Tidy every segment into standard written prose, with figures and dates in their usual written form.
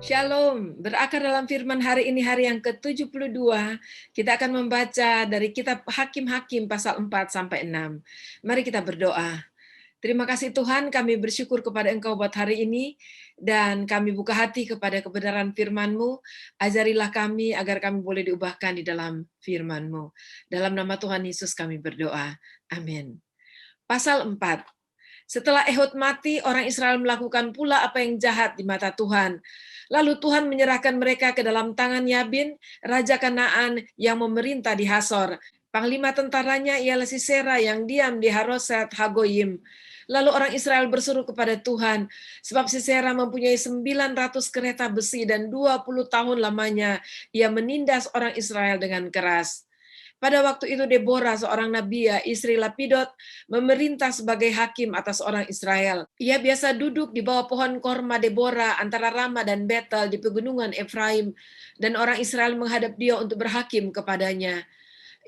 Shalom, berakar dalam firman hari ini hari yang ke-72, kita akan membaca dari kitab Hakim-Hakim pasal 4 sampai 6. Mari kita berdoa. Terima kasih Tuhan, kami bersyukur kepada Engkau buat hari ini, dan kami buka hati kepada kebenaran firman-Mu. Ajarilah kami agar kami boleh diubahkan di dalam firman-Mu. Dalam nama Tuhan Yesus kami berdoa. Amin. Pasal 4. Setelah Ehud mati, orang Israel melakukan pula apa yang jahat di mata Tuhan. Lalu Tuhan menyerahkan mereka ke dalam tangan Yabin, raja Kanaan yang memerintah di Hasor. Panglima tentaranya ialah Sisera yang diam di Haroset Hagoyim. Lalu orang Israel berseru kepada Tuhan, sebab Sisera mempunyai 900 kereta besi dan 20 tahun lamanya ia menindas orang Israel dengan keras. Pada waktu itu Deborah, seorang nabiya, istri Lapidot, memerintah sebagai hakim atas orang Israel. Ia biasa duduk di bawah pohon korma Deborah antara Rama dan Betel di pegunungan Efraim, dan orang Israel menghadap dia untuk berhakim kepadanya.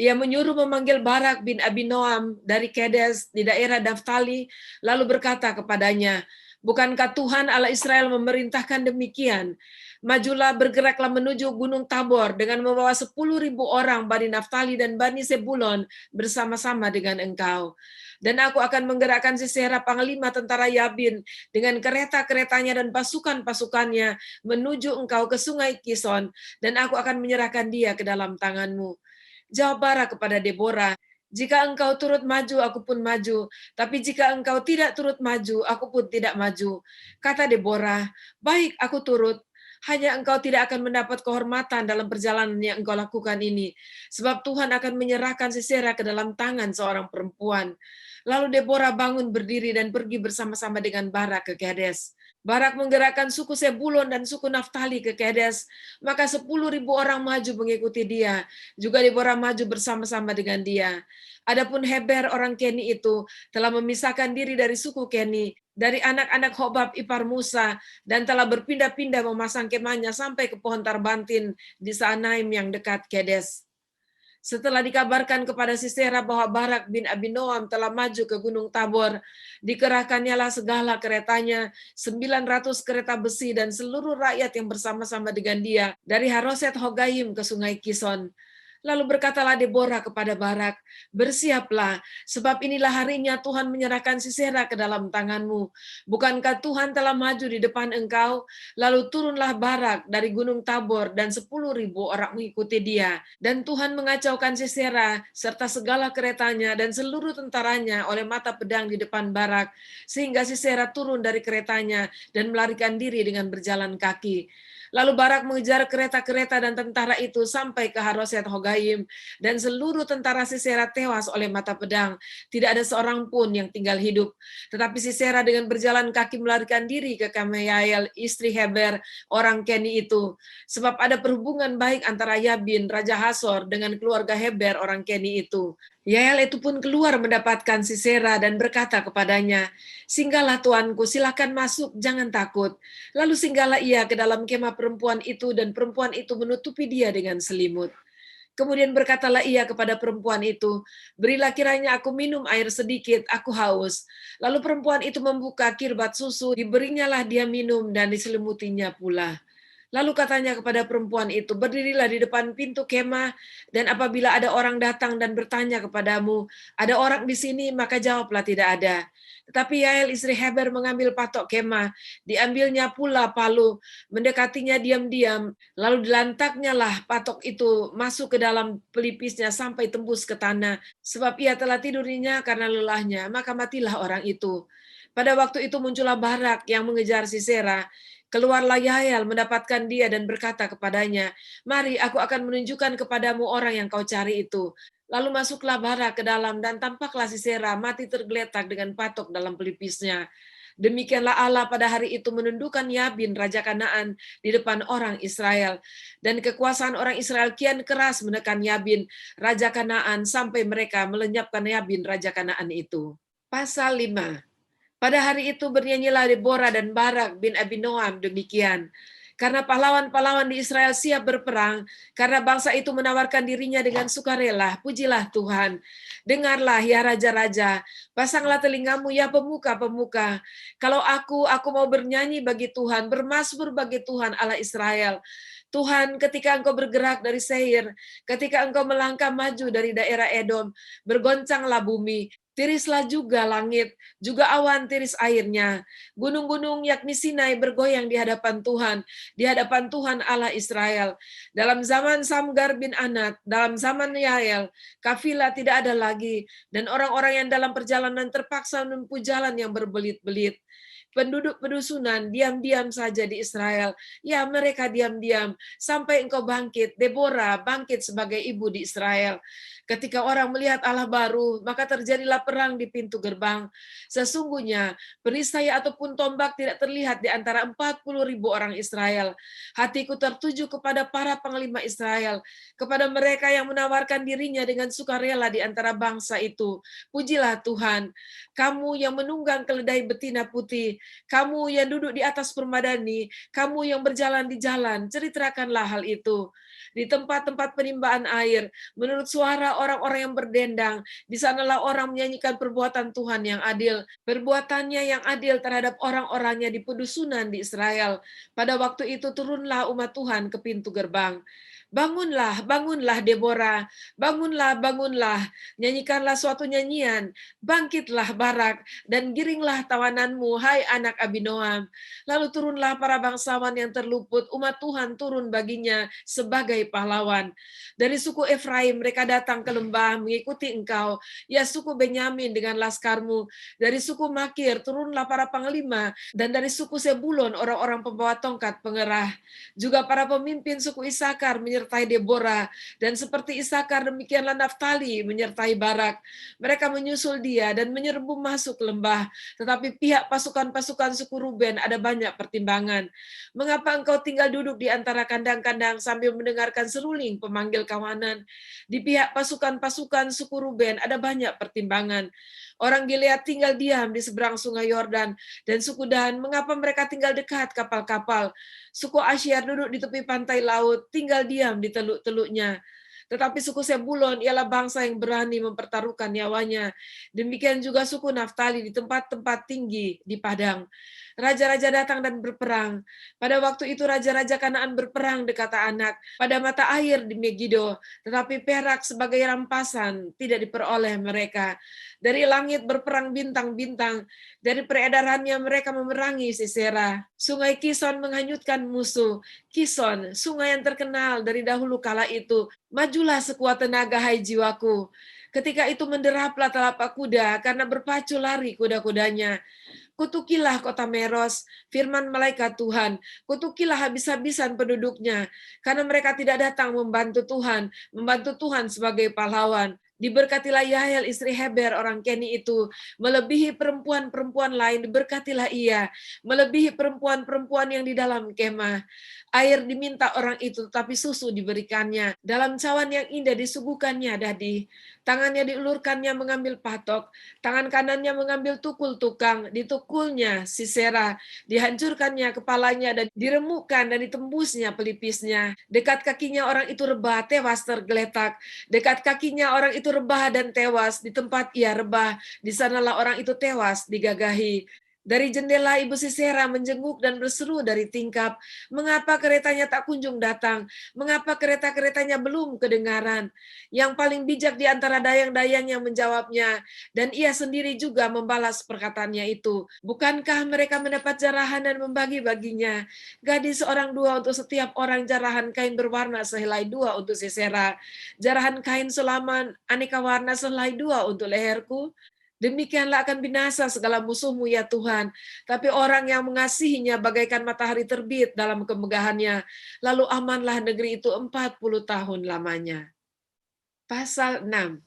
Ia menyuruh memanggil Barak bin Abinoam dari Kedes di daerah Naftali, lalu berkata kepadanya, "Bukankah Tuhan Allah Israel memerintahkan demikian? Majulah, bergeraklah menuju Gunung Tabor dengan membawa 10.000 orang Bani Naftali dan Bani Sebulon bersama-sama dengan engkau. Dan aku akan menggerakkan Sisera panglima tentara Yabin dengan kereta-keretanya dan pasukan-pasukannya menuju engkau ke sungai Kison, dan aku akan menyerahkan dia ke dalam tanganmu." Jawab Barak kepada Deborah, "Jika engkau turut maju, aku pun maju. Tapi jika engkau tidak turut maju, aku pun tidak maju." Kata Deborah, "Baik, aku turut. Hanya engkau tidak akan mendapat kehormatan dalam perjalanan yang engkau lakukan ini. Sebab Tuhan akan menyerahkan Sisera ke dalam tangan seorang perempuan." Lalu Deborah bangun berdiri dan pergi bersama-sama dengan Barak ke Kades. Barak menggerakkan suku Sebulon dan suku Naftali ke Kades, maka 10.000 orang maju mengikuti dia. Juga Deborah maju bersama-sama dengan dia. Adapun Heber orang Keni itu telah memisahkan diri dari suku Keni, dari anak-anak Hobab ipar Musa, dan telah berpindah-pindah memasang kemahnya sampai ke pohon Tarbantin di Saanaim yang dekat Kedes. Setelah dikabarkan kepada Sisera bahwa Barak bin Abinoam telah maju ke Gunung Tabor, dikerahkannyalah segala keretanya, 900 kereta besi dan seluruh rakyat yang bersama-sama dengan dia, dari Haroset Hogayim ke sungai Kison. Lalu berkatalah Deborah kepada Barak, "Bersiaplah, sebab inilah harinya Tuhan menyerahkan Sisera ke dalam tanganmu. Bukankah Tuhan telah maju di depan engkau?" Lalu turunlah Barak dari Gunung Tabor dan 10.000 orang mengikuti dia. Dan Tuhan mengacaukan Sisera serta segala keretanya dan seluruh tentaranya oleh mata pedang di depan Barak, sehingga Sisera turun dari keretanya dan melarikan diri dengan berjalan kaki. Lalu Barak mengejar kereta-kereta dan tentara itu sampai ke Haroset Hogayim, dan seluruh tentara Sisera tewas oleh mata pedang. Tidak ada seorang pun yang tinggal hidup. Tetapi Sisera dengan berjalan kaki melarikan diri ke Kameyael, istri Heber, orang Keni itu. Sebab ada perhubungan baik antara Yabin, Raja Hasor, dengan keluarga Heber, orang Keni itu. Yael itu pun keluar mendapatkan Sisera dan berkata kepadanya, "Singgahlah tuanku, silakan masuk, jangan takut." Lalu singgahlah ia ke dalam kemah perempuan itu, dan perempuan itu menutupi dia dengan selimut. Kemudian berkatalah ia kepada perempuan itu, "Berilah kiranya aku minum air sedikit, aku haus." Lalu perempuan itu membuka kirbat susu, diberinyalah dia minum dan diselimutinya pula. Lalu katanya kepada perempuan itu, "Berdirilah di depan pintu kemah, dan apabila ada orang datang dan bertanya kepadamu, 'Ada orang di sini?' maka jawablah, 'Tidak ada.'" Tetapi Yael istri Heber mengambil patok kemah, diambilnya pula palu, mendekatinya diam-diam, lalu dilantaknya lah patok itu masuk ke dalam pelipisnya sampai tembus ke tanah, sebab ia telah tidur nyenyak karena lelahnya, maka matilah orang itu. Pada waktu itu muncullah Barak yang mengejar Sisera. Keluarlah Yael mendapatkan dia dan berkata kepadanya, "Mari, aku akan menunjukkan kepadamu orang yang kau cari itu." Lalu masuklah Barak ke dalam, dan tampaklah Sisera mati tergeletak dengan patok dalam pelipisnya. Demikianlah Allah pada hari itu menundukkan Yabin, Raja Kanaan, di depan orang Israel. Dan kekuasaan orang Israel kian keras menekan Yabin, Raja Kanaan, sampai mereka melenyapkan Yabin, Raja Kanaan itu. Pasal 5. Pada hari itu bernyanyilah Deborah dan Barak bin Abinoam demikian, Karena pahlawan-pahlawan di Israel siap berperang, karena bangsa itu menawarkan dirinya dengan sukarela. Pujilah Tuhan. Dengarlah ya raja-raja, pasanglah telingamu ya pemuka-pemuka. Kalau aku mau bernyanyi bagi Tuhan, bermazmur bagi Tuhan Allah Israel. Tuhan, ketika Engkau bergerak dari Seir, ketika Engkau melangkah maju dari daerah Edom, bergoncanglah bumi, tirislah juga langit, juga awan tiris airnya. Gunung-gunung yakni Sinai bergoyang di hadapan Tuhan, di hadapan Tuhan Allah Israel. Dalam zaman Samgar bin Anat, dalam zaman Yael, kafilah tidak ada lagi, dan orang-orang yang dalam perjalanan terpaksa menempuh jalan yang berbelit-belit. Penduduk pedusunan diam-diam saja di Israel. Ya, mereka diam-diam sampai engkau bangkit. Deborah bangkit sebagai ibu di Israel. Ketika orang melihat Allah baru, maka terjadilah perang di pintu gerbang. Sesungguhnya, perisai ataupun tombak tidak terlihat di antara 40.000 orang Israel. Hatiku tertuju kepada para panglima Israel, kepada mereka yang menawarkan dirinya dengan sukarela di antara bangsa itu. Pujilah Tuhan, kamu yang menunggang keledai betina putih, kamu yang duduk di atas permadani, kamu yang berjalan di jalan, ceritakanlah hal itu. Di tempat-tempat penimbangan air, menurut suara orang-orang yang berdendang, di sanalah orang menyanyikan perbuatan Tuhan yang adil, perbuatannya yang adil terhadap orang-orangnya di pedusunan di Israel. Pada waktu itu turunlah umat Tuhan ke pintu gerbang. Bangunlah, bangunlah Deborah, bangunlah, bangunlah, nyanyikanlah suatu nyanyian, bangkitlah Barak, dan giringlah tawananmu, hai anak Abinoam. Lalu turunlah para bangsawan yang terluput, umat Tuhan turun baginya sebagai pahlawan. Dari suku Efraim mereka datang ke lembah mengikuti engkau, ya suku Benyamin dengan laskarmu. Dari suku Makir turunlah para panglima, dan dari suku Sebulon orang-orang pembawa tongkat pengerah. Juga para pemimpin suku Isakar menyertai Deborah, dan seperti Isakar demikianlah Naftali menyertai Barak. Mereka menyusul dia dan menyerbu masuk lembah, tetapi pihak pasukan-pasukan suku Ruben ada banyak pertimbangan. Mengapa engkau tinggal duduk di antara kandang-kandang sambil mendengarkan seruling pemanggil kawanan? Di pihak pasukan-pasukan suku Ruben ada banyak pertimbangan. Orang Gilead tinggal diam di seberang sungai Yordan, dan suku Dan, mengapa mereka tinggal dekat kapal-kapal? Suku Asyar duduk di tepi pantai laut, tinggal diam di teluk-teluknya. Tetapi suku Sebulon ialah bangsa yang berani mempertaruhkan nyawanya. Demikian juga suku Naftali di tempat-tempat tinggi di padang. Raja-raja datang dan berperang. Pada waktu itu raja-raja Kanaan berperang dekat Anak, pada mata air di Megido, tetapi perak sebagai rampasan tidak diperoleh mereka. Dari langit berperang bintang-bintang, dari peredarannya mereka memerangi Sisera. Sungai Kison menghanyutkan musuh. Kison, sungai yang terkenal dari dahulu kala itu. Majulah sekuat tenaga, hai jiwaku. Ketika itu menderaplah telapak kuda, karena berpacu lari kuda-kudanya. Kutukilah kota Meros, firman malaikat Tuhan. Kutukilah habis-habisan penduduknya, karena mereka tidak datang membantu Tuhan sebagai pahlawan. Diberkatilah Yael istri Heber orang Keni itu, melebihi perempuan-perempuan lain, diberkatilah ia, melebihi perempuan-perempuan yang di dalam kemah. Air diminta orang itu, tapi susu diberikannya. Dalam cawan yang indah disuguhkannya dadi. Tangannya diulurkannya mengambil patok, tangan kanannya mengambil tukul tukang, ditukulnya Sisera, dihancurkannya kepalanya dan diremukkan dan ditembusnya pelipisnya. Dekat kakinya orang itu rebah, tewas tergeletak. Dekat kakinya orang itu rebah dan tewas, di tempat ia rebah, di sanalah orang itu tewas digagahi. Dari jendela ibu Sisera menjenguk dan berseru dari tingkap, mengapa keretanya tak kunjung datang? Mengapa kereta-keretanya belum kedengaran? Yang paling bijak di antara dayang-dayang yang menjawabnya, dan ia sendiri juga membalas perkataannya itu. Bukankah mereka mendapat jarahan dan membagi-baginya? Gadis seorang dua untuk setiap orang, jarahan kain berwarna sehelai dua untuk Sisera. Jarahan kain sulaman aneka warna sehelai dua untuk leherku. Demikianlah akan binasa segala musuhmu ya Tuhan. Tapi orang yang mengasihinya bagaikan matahari terbit dalam kemegahannya. Lalu amanlah negeri itu 40 tahun lamanya. Pasal 6.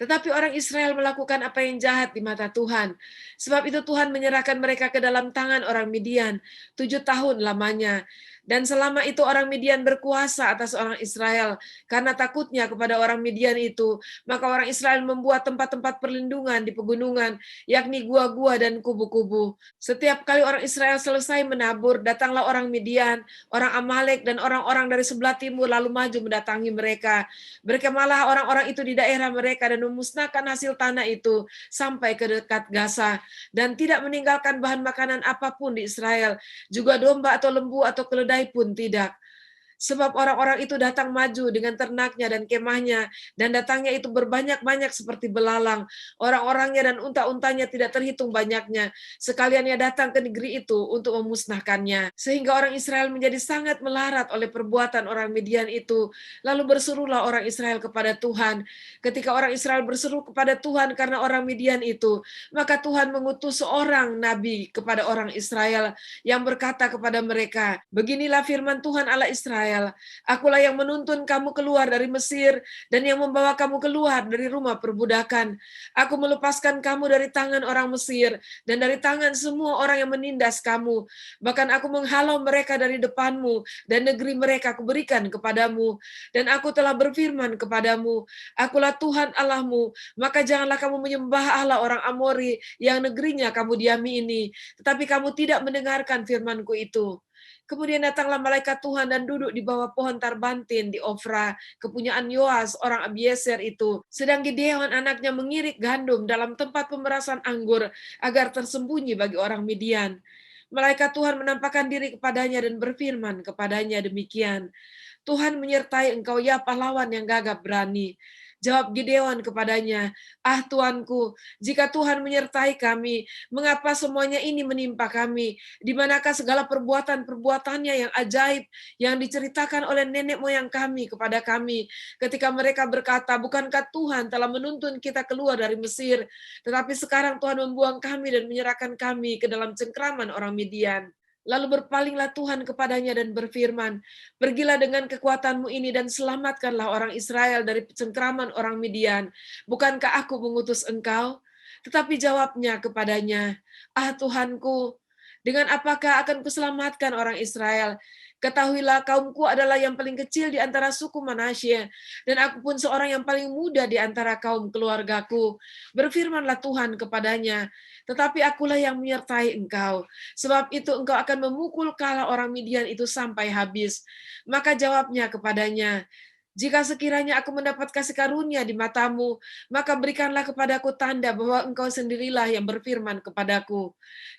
Tetapi orang Israel melakukan apa yang jahat di mata Tuhan. Sebab itu Tuhan menyerahkan mereka ke dalam tangan orang Midian 7 tahun lamanya. Dan selama itu orang Midian berkuasa atas orang Israel. Karena takutnya kepada orang Midian itu, maka orang Israel membuat tempat-tempat perlindungan di pegunungan, yakni gua-gua dan kubu-kubu. Setiap kali orang Israel selesai menabur, datanglah orang Midian, orang Amalek, dan orang-orang dari sebelah timur lalu maju mendatangi mereka. Mereka malah orang-orang itu di daerah mereka dan memusnahkan hasil tanah itu sampai ke dekat Gaza, dan tidak meninggalkan bahan makanan apapun di Israel, juga domba atau lembu atau keledai pun tidak. Sebab orang-orang itu datang maju dengan ternaknya dan kemahnya, dan datangnya itu berbanyak-banyak seperti belalang. Orang-orangnya dan unta-untanya tidak terhitung banyaknya. Sekalian ia datang ke negeri itu untuk memusnahkannya. Sehingga orang Israel menjadi sangat melarat oleh perbuatan orang Midian itu. Lalu berserulah orang Israel kepada Tuhan. Ketika orang Israel berseru kepada Tuhan karena orang Midian itu, maka Tuhan mengutus seorang nabi kepada orang Israel yang berkata kepada mereka, "Beginilah firman Tuhan Allah Israel, Akulah yang menuntun kamu keluar dari Mesir dan yang membawa kamu keluar dari rumah perbudakan. Aku melepaskan kamu dari tangan orang Mesir dan dari tangan semua orang yang menindas kamu. Bahkan aku menghalau mereka dari depanmu dan negeri mereka kuberikan kepadamu. Dan aku telah berfirman kepadamu, Akulah Tuhan Allahmu, maka janganlah kamu menyembah Allah orang Amori yang negerinya kamu diami ini. Tetapi kamu tidak mendengarkan firman-Ku itu." Kemudian datanglah malaikat Tuhan dan duduk di bawah pohon tarbantin di Ofra, kepunyaan Yoas orang Abieser itu. Sedang Gideon anaknya mengirik gandum dalam tempat pemerasan anggur agar tersembunyi bagi orang Midian. Malaikat Tuhan menampakkan diri kepadanya dan berfirman kepadanya demikian, "Tuhan menyertai engkau ya pahlawan yang gagap berani." Jawab Gideon kepadanya, "Ah Tuanku, jika Tuhan menyertai kami, mengapa semuanya ini menimpa kami? Di manakah segala perbuatan-perbuatannya yang ajaib yang diceritakan oleh nenek moyang kami kepada kami ketika mereka berkata, bukankah Tuhan telah menuntun kita keluar dari Mesir, tetapi sekarang Tuhan membuang kami dan menyerahkan kami ke dalam cengkraman orang Midian." Lalu berpalinglah Tuhan kepadanya dan berfirman, "Pergilah dengan kekuatanmu ini dan selamatkanlah orang Israel dari cengkraman orang Midian. Bukankah aku mengutus engkau?" Tetapi jawabnya kepadanya, "Ah Tuhanku, dengan apakah akan kuselamatkan orang Israel? Ketahuilah kaumku adalah yang paling kecil di antara suku Manasye, dan aku pun seorang yang paling muda di antara kaum keluargaku." Berfirmanlah Tuhan kepadanya, "Tetapi akulah yang menyertai engkau, sebab itu engkau akan memukul kala orang Midian itu sampai habis." Maka jawabnya kepadanya, "Jika sekiranya aku mendapat kasih karunia di matamu, maka berikanlah kepadaku tanda bahwa engkau sendirilah yang berfirman kepadaku.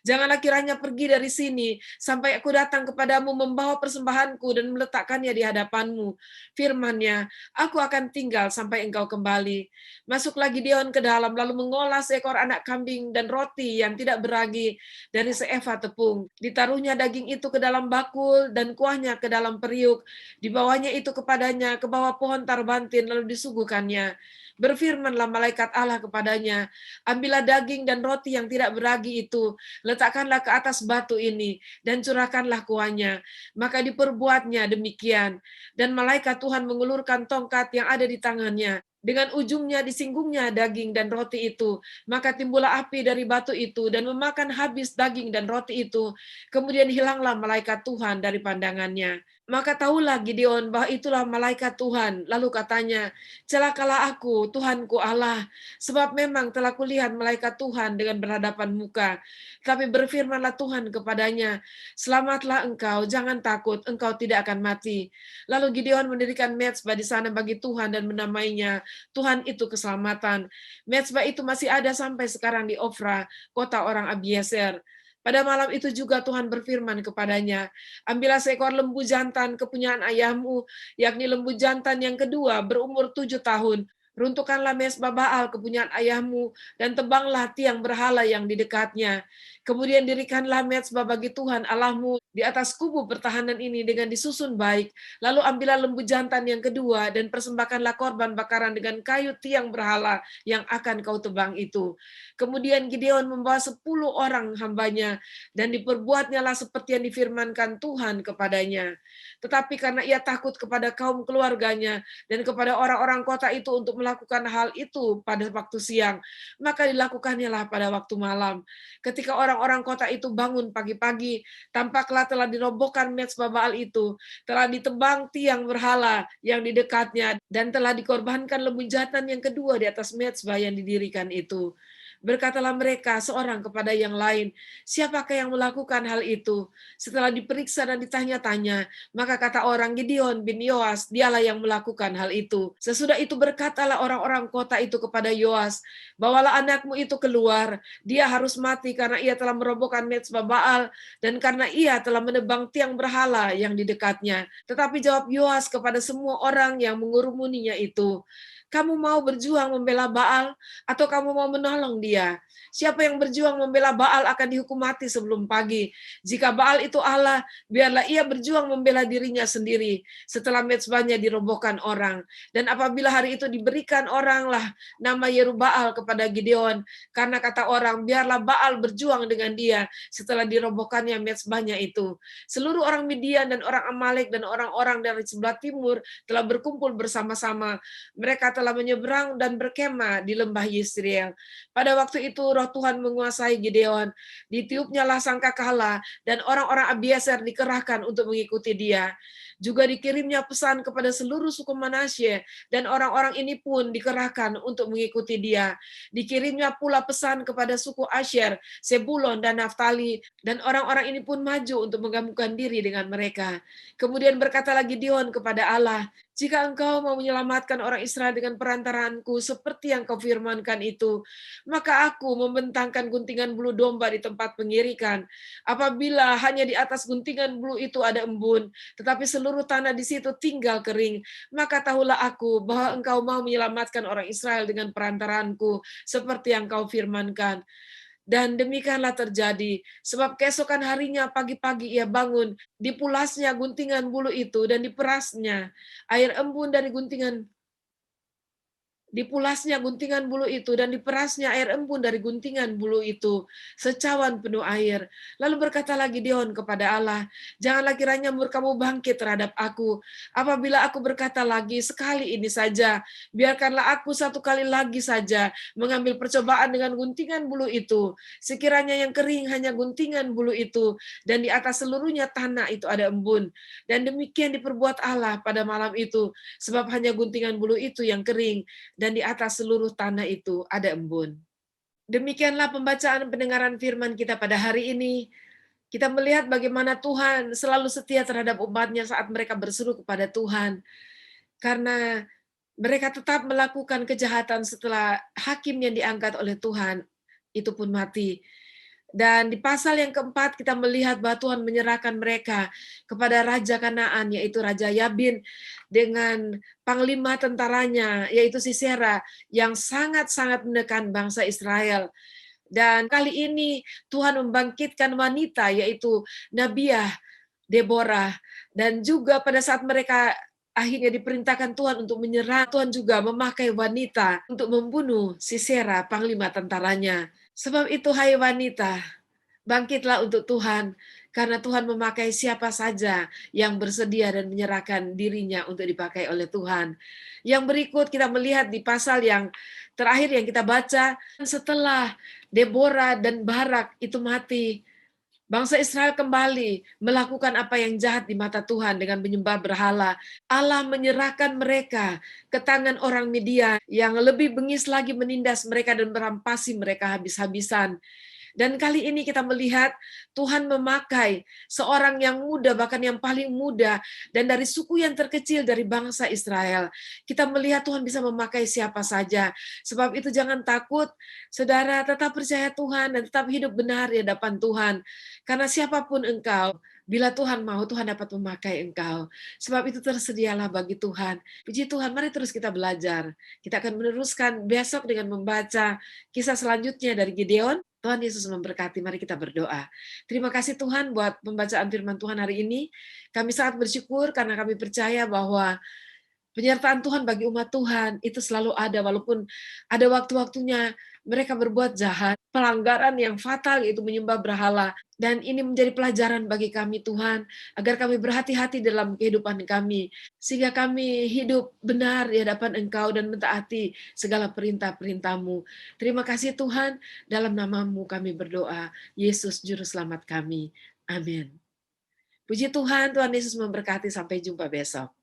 Janganlah kiranya pergi dari sini, sampai aku datang kepadamu membawa persembahanku dan meletakkannya di hadapanmu. Firman-Nya, aku akan tinggal sampai engkau kembali." Masuklah Gideon ke dalam, lalu mengolah seekor anak kambing dan roti yang tidak beragi dari seeva tepung. Ditaruhnya daging itu ke dalam bakul dan kuahnya ke dalam periuk. Dibawanya itu kepadanya ke bawah pohon tarbantin lalu disuguhkannya. Berfirmanlah malaikat Allah kepadanya, "Ambillah daging dan roti yang tidak beragi itu, letakkanlah ke atas batu ini, dan curahkanlah kuahnya." Maka diperbuatnya demikian. Dan malaikat Tuhan mengulurkan tongkat yang ada di tangannya. Dengan ujungnya disinggungnya daging dan roti itu. Maka timbullah api dari batu itu dan memakan habis daging dan roti itu. Kemudian hilanglah malaikat Tuhan dari pandangannya. Maka tahulah Gideon bahwa itulah malaikat Tuhan. Lalu katanya, "Celakalah aku, Tuhanku Allah, sebab memang telah kulihat malaikat Tuhan dengan berhadapan muka." Tapi berfirmanlah Tuhan kepadanya, "Selamatlah engkau, jangan takut, engkau tidak akan mati." Lalu Gideon mendirikan mezbah di sana bagi Tuhan dan menamainya, "Tuhan itu keselamatan." Mezbah itu masih ada sampai sekarang di Ofra, kota orang Abieser. Pada malam itu juga Tuhan berfirman kepadanya, "Ambillah seekor lembu jantan kepunyaan ayahmu, yakni lembu jantan yang kedua berumur 7 tahun. Runtuhkanlah mezbah Baal kepunyaan ayahmu, dan tebanglah tiang berhala yang di dekatnya. Kemudian dirikanlah mezbah bagi Tuhan Allahmu di atas kubu pertahanan ini dengan disusun baik. Lalu ambillah lembu jantan yang kedua, dan persembahkanlah korban bakaran dengan kayu tiang berhala yang akan kau tebang itu." Kemudian Gideon membawa 10 orang hambanya, dan diperbuatnyalah seperti yang difirmankan Tuhan kepadanya. Tetapi karena ia takut kepada kaum keluarganya dan kepada orang-orang kota itu untuk melakukan hal itu pada waktu siang, maka dilakukannya lah pada waktu malam. Ketika orang-orang kota itu bangun pagi-pagi, tampaklah telah dirobohkan mezbah Baal itu, telah ditebang tiang berhala yang di dekatnya, dan telah dikorbankan lembu jantan yang kedua di atas mezbah yang didirikan itu. Berkatalah mereka seorang kepada yang lain, siapakah yang melakukan hal itu? Setelah diperiksa dan ditanya-tanya, maka kata orang, Gideon bin Yoas, dialah yang melakukan hal itu. Sesudah itu berkatalah orang-orang kota itu kepada Yoas, bawalah anakmu itu keluar, dia harus mati karena ia telah merobohkan mezbah Baal dan karena ia telah menebang tiang berhala yang di dekatnya. Tetapi jawab Yoas kepada semua orang yang mengurumuninya itu, kamu mau berjuang membela Baal atau kamu mau menolong dia? Siapa yang berjuang membela Baal akan dihukum mati sebelum pagi. Jika Baal itu Allah, biarlah ia berjuang membela dirinya sendiri setelah mezbahnya dirobohkan orang. Dan apabila hari itu diberikan oranglah nama Yerubbaal kepada Gideon, karena kata orang, biarlah Baal berjuang dengan dia setelah dirobohkannya mezbahnya itu. Seluruh orang Midian dan orang Amalek dan orang-orang dari sebelah timur telah berkumpul bersama-sama. Mereka telah menyeberang dan berkemah di lembah Yisrael. Pada waktu itu roh Tuhan menguasai Gideon. Ditiupnyalah sangkakala dan orang-orang Abiezer dikerahkan untuk mengikuti dia. Juga dikirimnya pesan kepada seluruh suku Manasye dan orang-orang ini pun dikerahkan untuk mengikuti dia. Dikirimnya pula pesan kepada suku Asyer, Sebulon dan Naftali dan orang-orang ini pun maju untuk menggabungkan diri dengan mereka. Kemudian berkatalah Gideon kepada Allah, jika engkau mau menyelamatkan orang Israel dengan perantaraanku seperti yang kau firmankan itu, maka aku membentangkan guntingan bulu domba di tempat pengirikan. Apabila hanya di atas guntingan bulu itu ada embun, tetapi seluruh tanah di situ tinggal kering, maka tahulah aku bahwa engkau mau menyelamatkan orang Israel dengan perantaraanku seperti yang kau firmankan. Dan demikianlah terjadi, sebab keesokan harinya pagi-pagi ia bangun, dipulasnya guntingan bulu itu dan diperasnya air embun dari guntingan dipulasnya guntingan bulu itu dan diperasnya air embun dari guntingan bulu itu secawan penuh air. Lalu berkatalah Gideon kepada Allah, janganlah kiranya murkamu bangkit terhadap aku apabila aku berkata lagi sekali ini saja, biarkanlah aku satu kali lagi saja mengambil percobaan dengan guntingan bulu itu, sekiranya yang kering hanya guntingan bulu itu dan di atas seluruhnya tanah itu ada embun. Dan demikian diperbuat Allah pada malam itu, sebab hanya guntingan bulu itu yang kering dan di atas seluruh tanah itu ada embun. Demikianlah pembacaan pendengaran firman kita pada hari ini. Kita melihat bagaimana Tuhan selalu setia terhadap umat-Nya saat mereka berseru kepada Tuhan. Karena mereka tetap melakukan kejahatan setelah hakim yang diangkat oleh Tuhan itu pun mati. Dan di pasal yang keempat kita melihat bahwa Tuhan menyerahkan mereka kepada Raja Kanaan, yaitu Raja Yabin, dengan panglima tentaranya, yaitu Sisera, yang sangat-sangat menekan bangsa Israel. Dan kali ini Tuhan membangkitkan wanita, yaitu Nabiah, Deborah, dan juga pada saat mereka akhirnya diperintahkan Tuhan untuk menyerang, Tuhan juga memakai wanita untuk membunuh Sisera, panglima tentaranya. Sebab itu, hai wanita, bangkitlah untuk Tuhan, karena Tuhan memakai siapa saja yang bersedia dan menyerahkan dirinya untuk dipakai oleh Tuhan. Yang berikut kita melihat di pasal yang terakhir yang kita baca, setelah Deborah dan Barak itu mati, bangsa Israel kembali melakukan apa yang jahat di mata Tuhan dengan menyembah berhala. Allah menyerahkan mereka ke tangan orang Midian yang lebih bengis lagi menindas mereka dan merampasi mereka habis-habisan. Dan kali ini kita melihat Tuhan memakai seorang yang muda, bahkan yang paling muda, dan dari suku yang terkecil dari bangsa Israel. Kita melihat Tuhan bisa memakai siapa saja. Sebab itu jangan takut, saudara, tetap percaya Tuhan dan tetap hidup benar di hadapan Tuhan. Karena siapapun engkau, bila Tuhan mau, Tuhan dapat memakai engkau. Sebab itu tersedialah bagi Tuhan. Puji Tuhan, mari terus kita belajar. Kita akan meneruskan besok dengan membaca kisah selanjutnya dari Gideon. Tuhan Yesus memberkati, mari kita berdoa. Terima kasih Tuhan buat pembacaan firman Tuhan hari ini. Kami sangat bersyukur karena kami percaya bahwa Penyertaan Tuhan bagi umat Tuhan itu selalu ada, walaupun ada waktu-waktunya mereka berbuat jahat, pelanggaran yang fatal yaitu menyembah berhala. Dan ini menjadi pelajaran bagi kami Tuhan, agar kami berhati-hati dalam kehidupan kami, sehingga kami hidup benar di hadapan Engkau dan mentaati segala perintah-perintah-Mu. Terima kasih Tuhan, dalam nama-Mu kami berdoa, Yesus Juru Selamat kami. Amin. Puji Tuhan, Tuhan Yesus memberkati, sampai jumpa besok.